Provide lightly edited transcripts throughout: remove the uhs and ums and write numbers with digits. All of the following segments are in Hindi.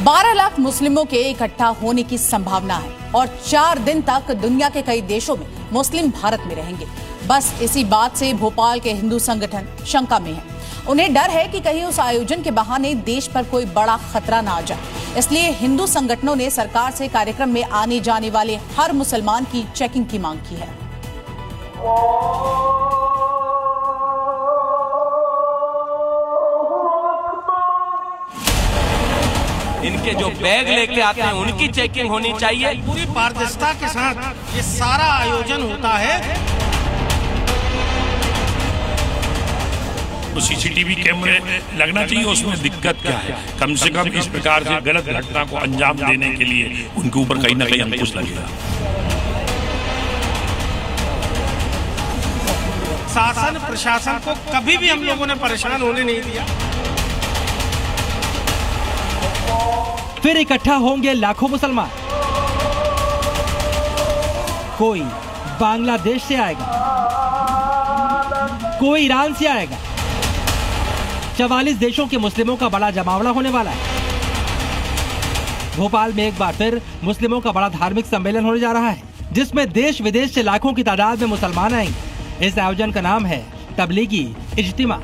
12 लाख मुस्लिमों के इकट्ठा होने की संभावना है और 4 दिन तक दुनिया के कई देशों में मुस्लिम भारत में रहेंगे। बस इसी बात से भोपाल के हिंदू संगठन शंका में है। उन्हें डर है कि कहीं उस आयोजन के बहाने देश पर कोई बड़ा खतरा ना आ जाए। इसलिए हिंदू संगठनों ने सरकार से कार्यक्रम में आने जाने वाले हर मुसलमान की चेकिंग की मांग की है। इनके जो बैग लेके आते हैं उनकी चेकिंग होनी चाहिए। पूरी पारदर्शिता के साथ ये सारा आयोजन होता है। तो सीसीटीवी कैमरे लगना चाहिए। उसमें दिक्कत क्या है? कम से कम इस प्रकार से गलत घटना को अंजाम देने के लिए उनके ऊपर कहीं ना कहीं अंकुश लगेगा। शासन प्रशासन को कभी भी हम लोगों ने परेशान होने नहीं दिया। फिर इकट्ठा होंगे लाखों मुसलमान। कोई बांग्लादेश से आएगा, कोई ईरान से आएगा। 44 देशों के मुस्लिमों का बड़ा जमावड़ा होने वाला है। भोपाल में एक बार फिर मुस्लिमों का बड़ा धार्मिक सम्मेलन होने जा रहा है, जिसमें देश विदेश से लाखों की तादाद में मुसलमान आएंगे। इस आयोजन का नाम है तबलीगी इज्तिमा।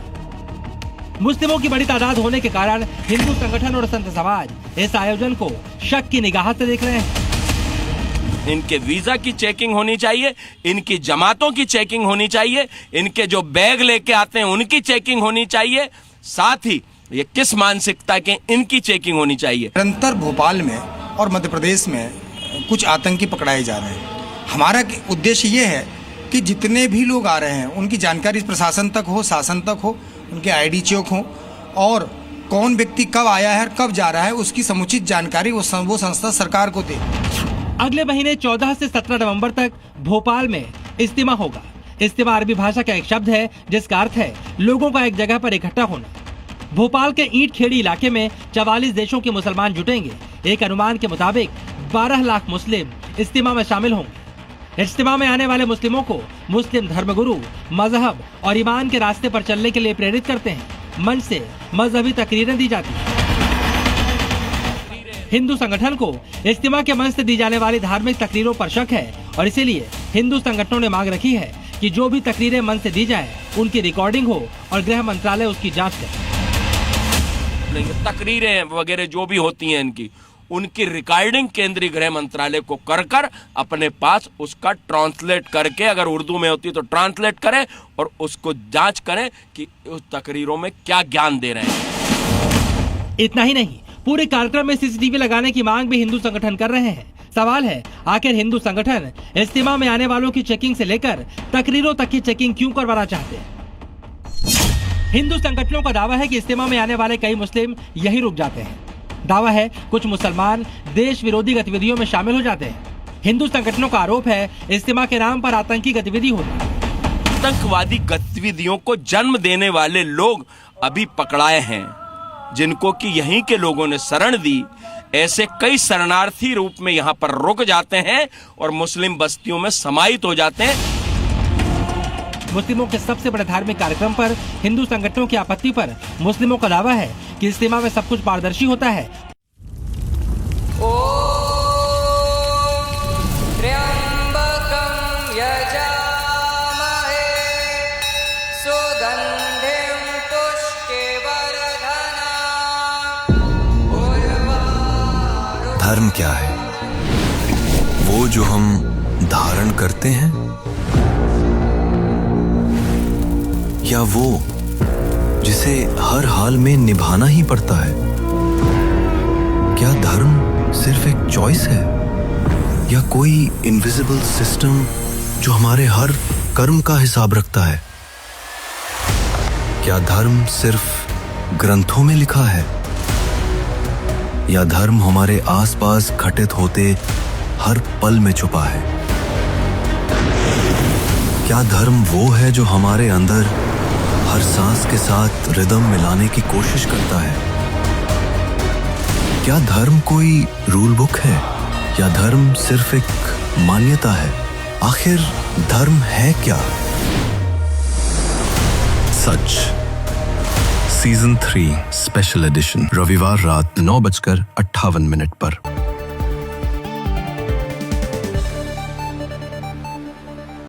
मुस्लिमों की बड़ी तादाद होने के कारण हिंदू संगठन और संत समाज इस आयोजन को शक की निगाह से देख रहे हैं। इनके वीजा की चेकिंग होनी चाहिए, इनकी जमातों की चेकिंग होनी चाहिए, इनके जो बैग लेके आते हैं उनकी चेकिंग होनी चाहिए। साथ ही ये किस मानसिकता के इनकी चेकिंग होनी चाहिए। निरंतर भोपाल में और मध्य प्रदेश में कुछ आतंकी पकड़ाए जा रहे हैं। हमारा उद्देश्य ये है कि जितने भी लोग आ रहे हैं उनकी जानकारी प्रशासन तक हो, शासन तक हो, उनके आईडी चेक हो और कौन व्यक्ति कब आया है और कब जा रहा है उसकी समुचित जानकारी वो संस्था सरकार को दे। अगले महीने 14 से 17 नवंबर तक भोपाल में इज्तिमा होगा। इज्तिमा अरबी भाषा का एक शब्द है जिसका अर्थ है लोगों का एक जगह पर इकट्ठा होना। भोपाल के ईंट खेड़ी इलाके में 44 देशों के मुसलमान जुटेंगे। एक अनुमान के मुताबिक 12 लाख मुस्लिम इज्तिमा में शामिल होंगे। इज्तिमा में आने वाले मुस्लिमों को मुस्लिम धर्मगुरु मजहब और ईमान के रास्ते पर चलने के लिए प्रेरित करते हैं। मंच से मजहबी तकरीरें दी जाती हैं। हिंदू संगठन को इज्तिमा के मंच से दी जाने वाली धार्मिक तकरीरों पर शक है और इसीलिए हिंदू संगठनों ने मांग रखी है कि जो भी तकरीरें मंच से दी जाए उनकी रिकॉर्डिंग हो और गृह मंत्रालय उसकी जांच करे। तकरीरें वगैरह जो भी होती हैं इनकी, उनकी रिकॉर्डिंग केंद्रीय गृह मंत्रालय को कर अपने पास उसका ट्रांसलेट करके, अगर उर्दू में होती है तो ट्रांसलेट करें और उसको जांच करें कि उस तकरीरों में क्या ज्ञान दे रहे हैं। इतना ही नहीं, पूरे कार्यक्रम में सीसीटीवी लगाने की मांग भी हिंदू संगठन कर रहे हैं। सवाल है, आखिर हिंदू संगठन इज्तिमा में आने वालों की चेकिंग से लेकर तकरीरों तक की चेकिंग क्यों करवाना चाहते हैं? हिंदू संगठनों का दावा है कि इज्तिमा में आने वाले कई मुस्लिम यही रुक जाते हैं। दावा है कुछ मुसलमान देश विरोधी गतिविधियों में शामिल हो जाते हैं। हिंदू संगठनों का आरोप है इज्तिमा के नाम पर आतंकी गतिविधि होती है। आतंकवादी गतिविधियों को जन्म देने वाले लोग अभी पकड़ाए हैं, जिनको कि यहीं के लोगों ने शरण दी। ऐसे कई शरणार्थी रूप में यहाँ पर रुक जाते हैं और मुस्लिम बस्तियों में समाहित हो जाते हैं। मुस्लिमों के सबसे बड़े धार्मिक कार्यक्रम पर हिंदू संगठनों की आपत्ति पर मुस्लिमों का दावा है कि इज्तिमा में सब कुछ पारदर्शी होता है। धर्म क्या है? वो जो हम धारण करते हैं या वो जिसे हर हाल में निभाना ही पड़ता है? क्या धर्म सिर्फ एक चॉइस है या कोई इनविजिबल सिस्टम जो हमारे हर कर्म का हिसाब रखता है? क्या धर्म सिर्फ ग्रंथों में लिखा है या धर्म हमारे आसपास घटित होते हर पल में छुपा है? क्या धर्म वो है जो हमारे अंदर हर सांस के साथ रिदम मिलाने की कोशिश करता है? क्या धर्म कोई रूल बुक है या धर्म सिर्फ एक मान्यता है? आखिर धर्म है क्या? सच, सीजन 3 स्पेशल एडिशन रविवार रात 9:58 पर।